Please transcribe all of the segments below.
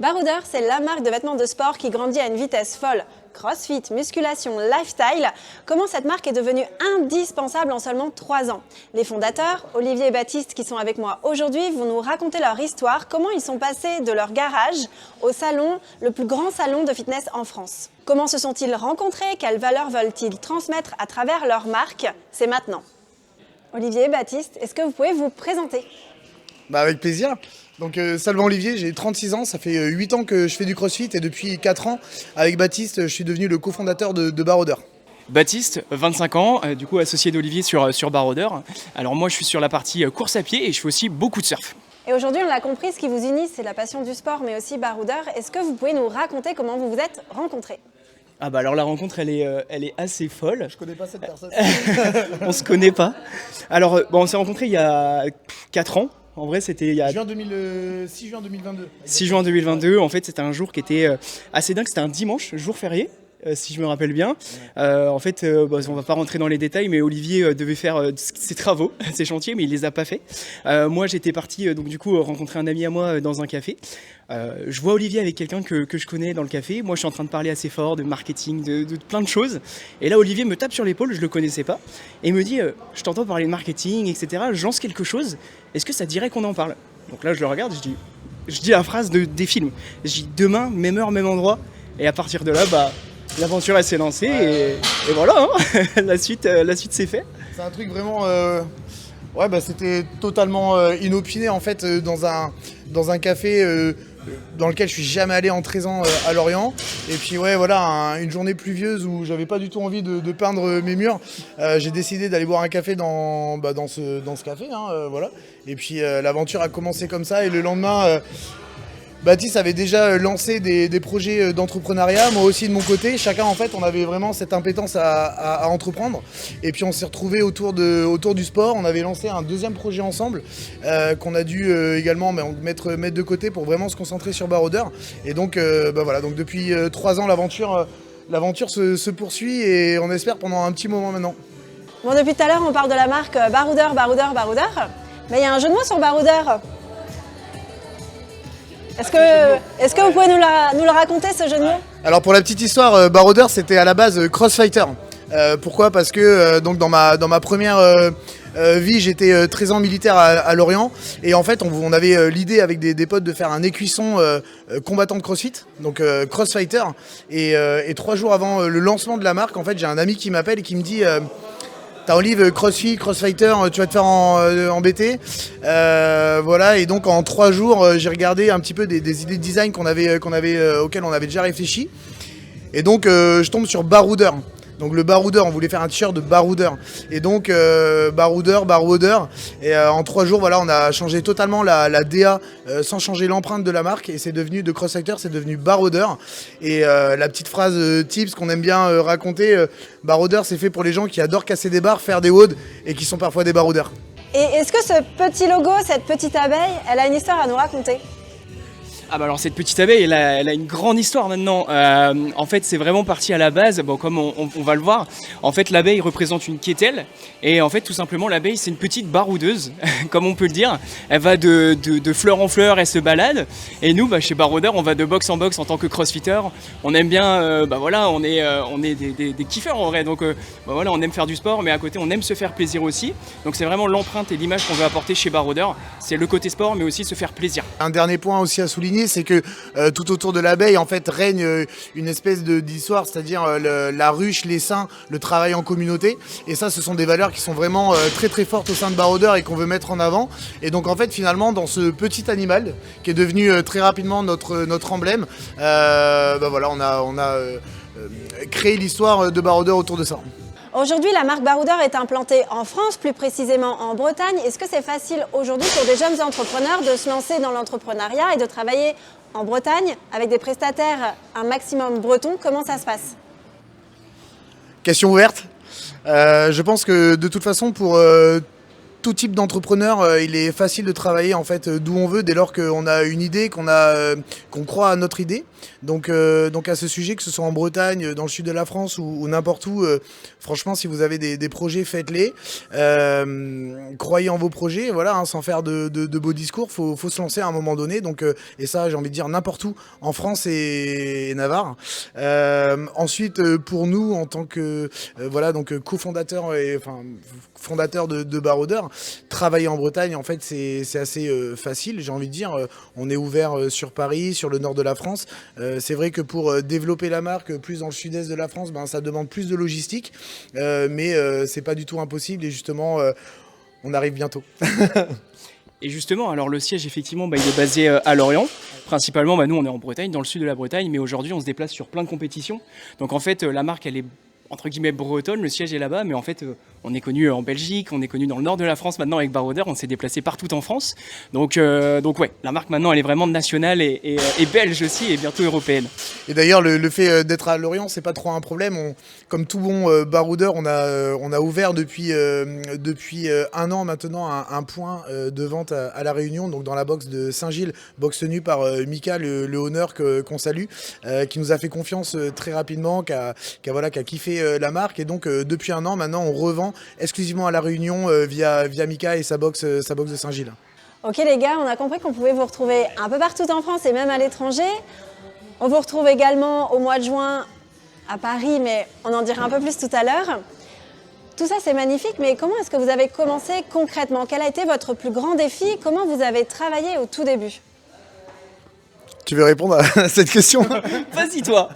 Baroudeur, c'est la marque de vêtements de sport qui grandit à une vitesse folle. Crossfit, musculation, lifestyle. Comment cette marque est devenue indispensable en seulement 3 ans? Les fondateurs, Olivier et Baptiste, qui sont avec moi aujourd'hui, vont nous raconter leur histoire, comment ils sont passés de leur garage au salon, le plus grand salon de fitness en France. Comment se sont-ils rencontrés? Quelles valeurs veulent-ils transmettre à travers leur marque? C'est maintenant. Olivier et Baptiste, est-ce que vous pouvez vous présenter? Avec plaisir. Donc Salvan Olivier, j'ai 36 ans, ça fait 8 ans que je fais du crossfit et depuis 4 ans, avec Baptiste, je suis devenu le cofondateur de Baroudeur. Baptiste, 25 ans, du coup associé d'Olivier sur Baroudeur. Alors moi je suis sur la partie course à pied et je fais aussi beaucoup de surf. Et aujourd'hui, on l'a compris, ce qui vous unit, c'est la passion du sport, mais aussi Baroudeur. Est-ce que vous pouvez nous raconter comment vous vous êtes rencontrés? Alors la rencontre elle est assez folle. Je connais pas cette personne. On se connaît pas. Alors on s'est rencontrés il y a 4 ans. En vrai, c'était il y a 6 juin 2022. 6 juin 2022. En fait, c'était un jour qui était assez dingue. C'était un dimanche, jour férié, si je me rappelle bien. En fait, on va pas rentrer dans les détails, mais Olivier devait faire ses travaux, ses chantiers, mais il les a pas fait. Moi, j'étais parti donc du coup rencontrer un ami à moi dans un café. Je vois Olivier avec quelqu'un que je connais dans le café. Moi, je suis en train de parler assez fort de marketing, de plein de choses. Et là, Olivier me tape sur l'épaule, je le connaissais pas, et me dit je t'entends parler de marketing, etc. Je lance quelque chose. Est-ce que ça dirait qu'on en parle? Donc là, je le regarde, je dis la phrase des films. Je dis demain, même heure, même endroit. Et à partir de là, l'aventure elle s'est lancée et voilà, hein. La suite c'est fait. C'est un truc vraiment... c'était totalement inopiné en fait dans un café dans lequel je suis jamais allé en 13 ans à Lorient. Et puis une journée pluvieuse où j'avais pas du tout envie de peindre mes murs. J'ai décidé d'aller boire un café dans ce café. Et puis l'aventure a commencé comme ça et le lendemain... Baptiste avait déjà lancé des projets d'entrepreneuriat, moi aussi de mon côté. Chacun, en fait, on avait vraiment cette impétence à entreprendre. Et puis on s'est retrouvés autour du sport. On avait lancé un deuxième projet ensemble qu'on a dû également mettre de côté pour vraiment se concentrer sur Baroudeur. Et donc, donc depuis 3 ans, l'aventure se poursuit et on espère pendant un petit moment maintenant. Bon, depuis tout à l'heure, on parle de la marque Baroudeur. Mais il y a un jeu de mots sur Baroudeur. Est-ce que vous pouvez nous le raconter, ce jeu de mots? Alors pour la petite histoire, Baroudeur c'était à la base Crossfighter. Pourquoi? Parce que dans ma première vie, j'étais 13 ans militaire à Lorient et en fait on avait l'idée avec des potes de faire un écuisson combattant de CrossFit, donc Crossfighter. Et 3 jours avant le lancement de la marque, en fait j'ai un ami qui m'appelle et qui me dit t'as Olive, CrossFit, Crossfighter, tu vas te faire embêter. Et donc en 3 jours, j'ai regardé un petit peu des idées de design auxquelles on avait déjà réfléchi. Et donc je tombe sur Baroudeur. Donc le Baroudeur, on voulait faire un t-shirt de Baroudeur. Et donc Baroudeur. Et en 3 jours, on a changé totalement la DA sans changer l'empreinte de la marque. Et c'est devenu de Crossfighter, c'est devenu Baroudeur. Et la petite phrase tips qu'on aime bien raconter, Baroudeur, c'est fait pour les gens qui adorent casser des barres, faire des WOD et qui sont parfois des baroudeurs. Et est-ce que ce petit logo, cette petite abeille, elle a une histoire à nous raconter? Alors cette petite abeille, elle a une grande histoire maintenant. En fait, c'est vraiment parti à la base, comme on va le voir. En fait, l'abeille représente une quételle. Et en fait, tout simplement, l'abeille, c'est une petite baroudeuse, comme on peut le dire. Elle va de fleur en fleur, elle se balade. Et nous, chez Baroudeur, on va de box en box en tant que crossfitter. On aime bien, on est des kiffeurs en vrai. Donc, on aime faire du sport, mais à côté, on aime se faire plaisir aussi. Donc, c'est vraiment l'empreinte et l'image qu'on veut apporter chez Baroudeur. C'est le côté sport, mais aussi se faire plaisir. Un dernier point aussi à souligner, c'est que tout autour de l'abeille en fait règne une espèce d'histoire, c'est-à-dire la ruche, l'essaim, le travail en communauté. Et ça, ce sont des valeurs qui sont vraiment très très fortes au sein de Baroudeur et qu'on veut mettre en avant. Et donc en fait finalement dans ce petit animal qui est devenu très rapidement notre emblème, on a créé l'histoire de Baroudeur autour de ça. Aujourd'hui, la marque Baroudeur est implantée en France, plus précisément en Bretagne. Est-ce que c'est facile aujourd'hui pour des jeunes entrepreneurs de se lancer dans l'entrepreneuriat et de travailler en Bretagne avec des prestataires un maximum bretons? Comment ça se passe? Question ouverte. Je pense que de toute façon, pour tout type d'entrepreneur, il est facile de travailler en fait d'où on veut dès lors qu'on a une idée, qu'on croit à notre idée. Donc à ce sujet, que ce soit en Bretagne, dans le sud de la France ou n'importe où, franchement, si vous avez des projets, faites-les. Croyez en vos projets, voilà, hein, sans faire de beaux discours. Faut se lancer à un moment donné. Donc et ça, j'ai envie de dire n'importe où en France et Navarre. Ensuite, pour nous, en tant que cofondateur et fondateur de Baroudeur, travailler en Bretagne, en fait, c'est assez facile. J'ai envie de dire, on est ouvert sur Paris, sur le nord de la France. C'est vrai que pour développer la marque plus dans le sud-est de la France, ça demande plus de logistique, mais c'est pas du tout impossible et justement, on arrive bientôt. Et justement, alors le siège, effectivement, il est basé à Lorient. Principalement, nous, on est en Bretagne, dans le sud de la Bretagne, mais aujourd'hui, on se déplace sur plein de compétitions. Donc en fait, la marque, elle est entre guillemets bretonne, le siège est là-bas, mais en fait, on est connu en Belgique, on est connu dans le nord de la France maintenant avec Baroudeur, on s'est déplacé partout en France. Donc ouais, la marque maintenant, elle est vraiment nationale et belge aussi, et bientôt européenne. Et d'ailleurs, le fait d'être à Lorient, c'est pas trop un problème. Comme tout bon Baroudeur, on a ouvert depuis un an maintenant un point de vente à La Réunion, donc dans la box de Saint-Gilles, box tenue par Mika, le honneur qu'on salue, qui nous a fait confiance très rapidement, qui a kiffé la marque. Et donc depuis un an maintenant, on revend exclusivement à La Réunion via Mika et sa box de Saint-Gilles. Ok les gars, on a compris qu'on pouvait vous retrouver un peu partout en France et même à l'étranger. On vous retrouve également au mois de juin à Paris, mais on en dira un peu plus tout à l'heure. Tout ça c'est magnifique, mais comment est-ce que vous avez commencé concrètement? Quel a été votre plus grand défi? Comment vous avez travaillé au tout début? Tu veux répondre à cette question? Vas-y toi.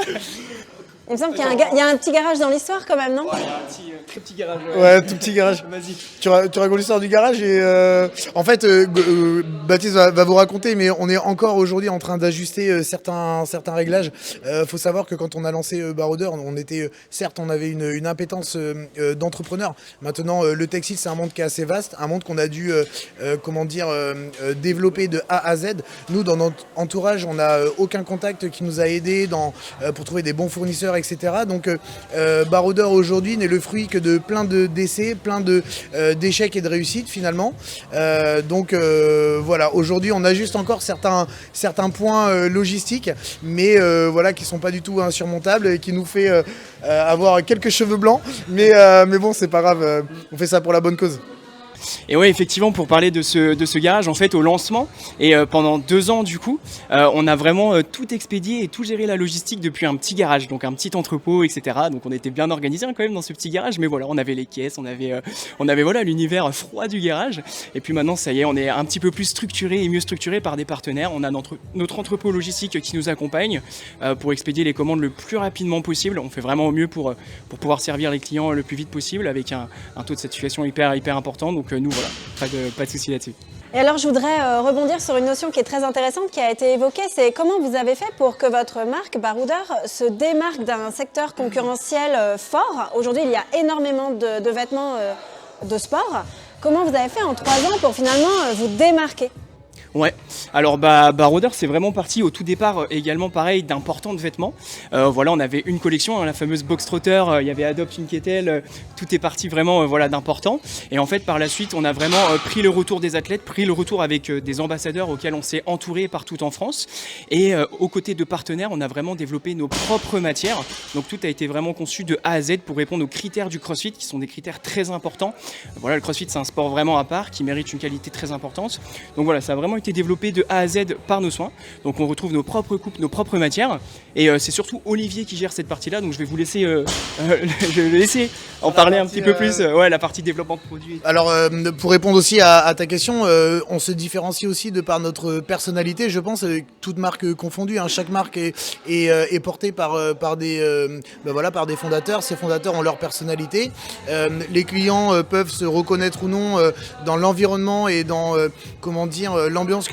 Il me semble qu'il y a un petit garage dans l'histoire quand même, non? Ouais, il y a un très petit garage. Ouais, tout petit garage. Vas-y. Tu racontes l'histoire du garage et en fait, Baptiste va vous raconter, mais on est encore aujourd'hui en train d'ajuster certains réglages. Faut savoir que quand on a lancé Baroudeur, certes, on avait une impétence d'entrepreneur. Maintenant, le textile, c'est un monde qui est assez vaste, un monde qu'on a dû, développer de A à Z. Nous, dans notre entourage, on n'a aucun contact qui nous a aidés pour trouver des bons fournisseurs, etc. Donc Baroudeur aujourd'hui n'est le fruit que de plein de d'essais, plein d'échecs et de réussites finalement. Voilà, aujourd'hui on ajuste encore certains points logistiques, mais qui sont pas du tout insurmontables et qui nous fait avoir quelques cheveux blancs, mais bon, c'est pas grave, on fait ça pour la bonne cause. Et ouais, effectivement, pour parler de ce garage, en fait, au lancement, et pendant 2 ans du coup, on a vraiment tout expédié et tout géré la logistique depuis un petit garage, donc un petit entrepôt, etc. Donc on était bien organisé quand même dans ce petit garage, mais voilà, on avait les caisses, on avait voilà l'univers froid du garage. Et puis maintenant, ça y est, on est un petit peu plus structuré et mieux structuré par des partenaires. On a notre entrepôt logistique qui nous accompagne pour expédier les commandes le plus rapidement possible. On fait vraiment au mieux pour pouvoir servir les clients le plus vite possible avec un taux de satisfaction hyper important. Donc nous, voilà, pas de souci là-dessus. Et alors, je voudrais rebondir sur une notion qui est très intéressante, qui a été évoquée, c'est comment vous avez fait pour que votre marque Baroudeur se démarque d'un secteur concurrentiel fort. Aujourd'hui, il y a énormément de vêtements de sport. Comment vous avez fait en 3 ans pour finalement vous démarquer ? Ouais, alors Baroudeur, c'est vraiment parti au tout départ également pareil d'importants vêtements. Voilà, on avait une collection, la fameuse Box Trotter, il y avait Adopt une Kettle, tout est parti vraiment d'important. Et en fait par la suite on a vraiment pris le retour des athlètes, pris le retour avec des ambassadeurs auxquels on s'est entouré partout en France. Et aux côtés de partenaires, on a vraiment développé nos propres matières. Donc tout a été vraiment conçu de A à Z pour répondre aux critères du CrossFit qui sont des critères très importants. Voilà, le CrossFit c'est un sport vraiment à part qui mérite une qualité très importante. Donc voilà, ça a vraiment été développé de A à Z par nos soins. Donc on retrouve nos propres coupes, nos propres matières. Et c'est surtout Olivier qui gère cette partie-là. Donc je vais vous laisser, je vais laisser en parler un petit peu plus. La partie développement de produits. Alors pour répondre aussi à ta question, on se différencie aussi de par notre personnalité. Je pense toute marque confondue. Chaque marque est portée par des fondateurs. Ces fondateurs ont leur personnalité. Les clients peuvent se reconnaître ou non dans l'environnement et dans l'ambiance l'ambiance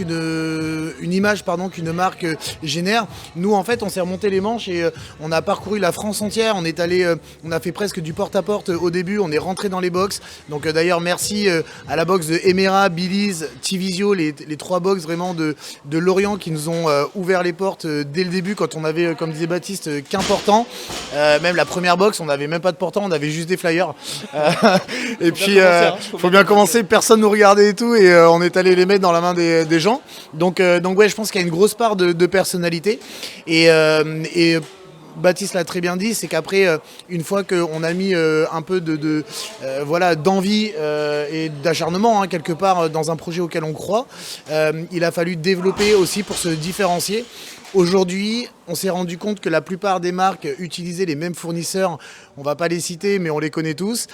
une image pardon, qu'une marque génère. Nous en fait on s'est remonté les manches et on a parcouru la France entière, on est allé, on a fait presque du porte-à-porte au début, on est rentré dans les box. Donc d'ailleurs merci à la box de Emera, Billy's, T-Visio, les 3 box vraiment de Lorient qui nous ont ouvert les portes dès le début quand on avait, comme disait Baptiste, qu'un portant. Même la première box on n'avait même pas de portant, on avait juste des flyers. Et puis faut bien commencer, personne nous regardait et tout et on est allé les mettre dans la main des gens. Donc ouais, je pense qu'il y a une grosse part de personnalité et Baptiste l'a très bien dit, c'est qu'après, une fois qu'on a mis un peu d'envie et d'acharnement quelque part dans un projet auquel on croit, il a fallu développer aussi pour se différencier. Aujourd'hui, on s'est rendu compte que la plupart des marques utilisaient les mêmes fournisseurs. On va pas les citer, mais on les connaît tous.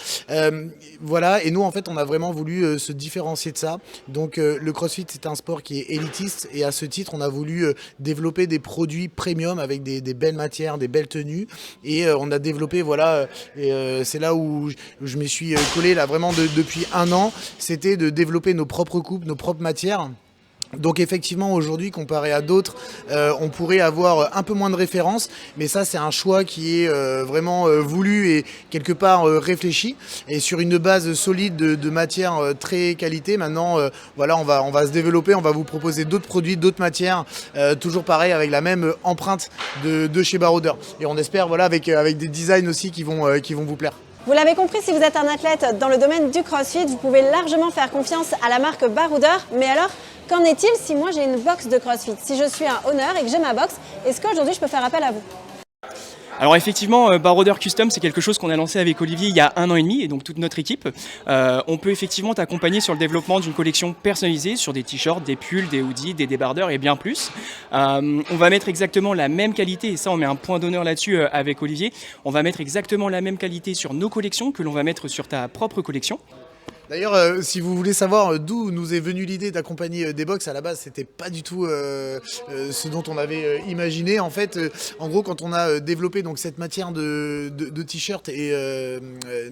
Voilà, et nous, en fait, on a vraiment voulu se différencier de ça. Donc, le CrossFit, c'est un sport qui est élitiste. Et à ce titre, on a voulu développer des produits premium avec des belles matières, des belles tenues. Et on a développé, voilà, et c'est là où je me suis collé là, vraiment depuis 1 an. C'était de développer nos propres coupes, nos propres matières. Donc effectivement aujourd'hui comparé à d'autres on pourrait avoir un peu moins de références, mais ça c'est un choix qui est vraiment voulu et quelque part réfléchi et sur une base solide de matières très qualité. Maintenant voilà, on va se développer, on va vous proposer d'autres produits, d'autres matières, toujours pareil avec la même empreinte de chez Baroudeur et on espère voilà avec des designs aussi qui vont vous plaire. Vous l'avez compris, si vous êtes un athlète dans le domaine du CrossFit, vous pouvez largement faire confiance à la marque Baroudeur. Mais alors, qu'en est-il si moi j'ai une box de CrossFit? Si je suis un owner et que j'ai ma box, est-ce qu'aujourd'hui je peux faire appel à vous? Alors effectivement, Baroudeur Custom, c'est quelque chose qu'on a lancé avec Olivier il y a 1 an et demi, et donc toute notre équipe. On peut effectivement t'accompagner sur le développement d'une collection personnalisée, sur des t-shirts, des pulls, des hoodies, des débardeurs et bien plus. On va mettre exactement la même qualité, et ça on met un point d'honneur là-dessus avec Olivier. On va mettre exactement la même qualité sur nos collections que l'on va mettre sur ta propre collection. D'ailleurs, si vous voulez savoir d'où nous est venue l'idée d'accompagner des box, à la base, c'était pas du tout ce dont on avait imaginé. En fait, en gros, quand on a développé donc cette matière de t-shirt et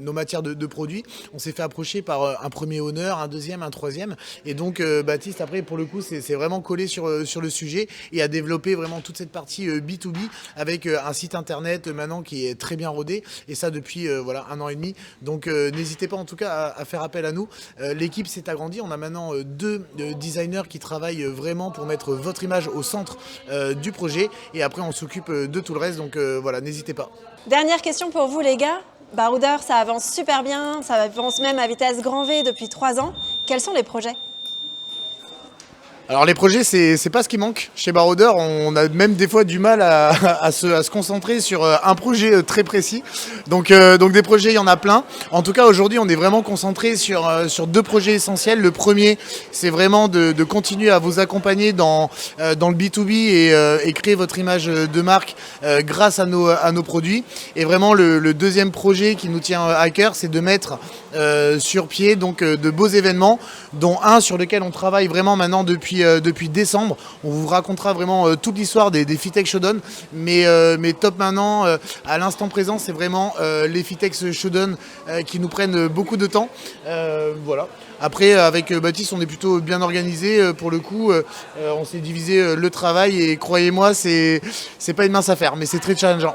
nos matières de produits, on s'est fait approcher par un premier honneur, un deuxième, un troisième. Et donc, Baptiste, après, pour le coup, c'est vraiment collé sur le sujet et a développé vraiment toute cette partie B2B avec un site internet maintenant qui est très bien rodé. Et ça depuis voilà 1 an et demi. Donc, n'hésitez pas en tout cas à faire appel à nous. L'équipe s'est agrandie, on a maintenant 2 designers qui travaillent vraiment pour mettre votre image au centre du projet et après on s'occupe de tout le reste, donc voilà, n'hésitez pas. Dernière question pour vous les gars, Baroudeur ça avance super bien, ça avance même à vitesse grand V depuis 3 ans, quels sont les projets? Alors les projets, c'est pas ce qui manque. Chez Baroudeur, on a même des fois du mal à se concentrer sur un projet très précis. Donc des projets, il y en a plein. En tout cas, aujourd'hui, on est vraiment concentré sur 2 projets essentiels. Le premier, c'est vraiment de continuer à vous accompagner dans le B2B et créer votre image de marque grâce à nos produits. Et vraiment, le deuxième projet qui nous tient à cœur, c'est de mettre sur pied donc de beaux événements, dont un sur lequel on travaille vraiment maintenant depuis décembre. On vous racontera vraiment toute l'histoire des Fitex Shodan, mais top maintenant à l'instant présent, c'est vraiment les Fitex Shodan qui nous prennent beaucoup de temps. Voilà. Après, avec Baptiste, on est plutôt bien organisé. Pour le coup, on s'est divisé le travail et croyez-moi, c'est pas une mince affaire, mais c'est très challengeant.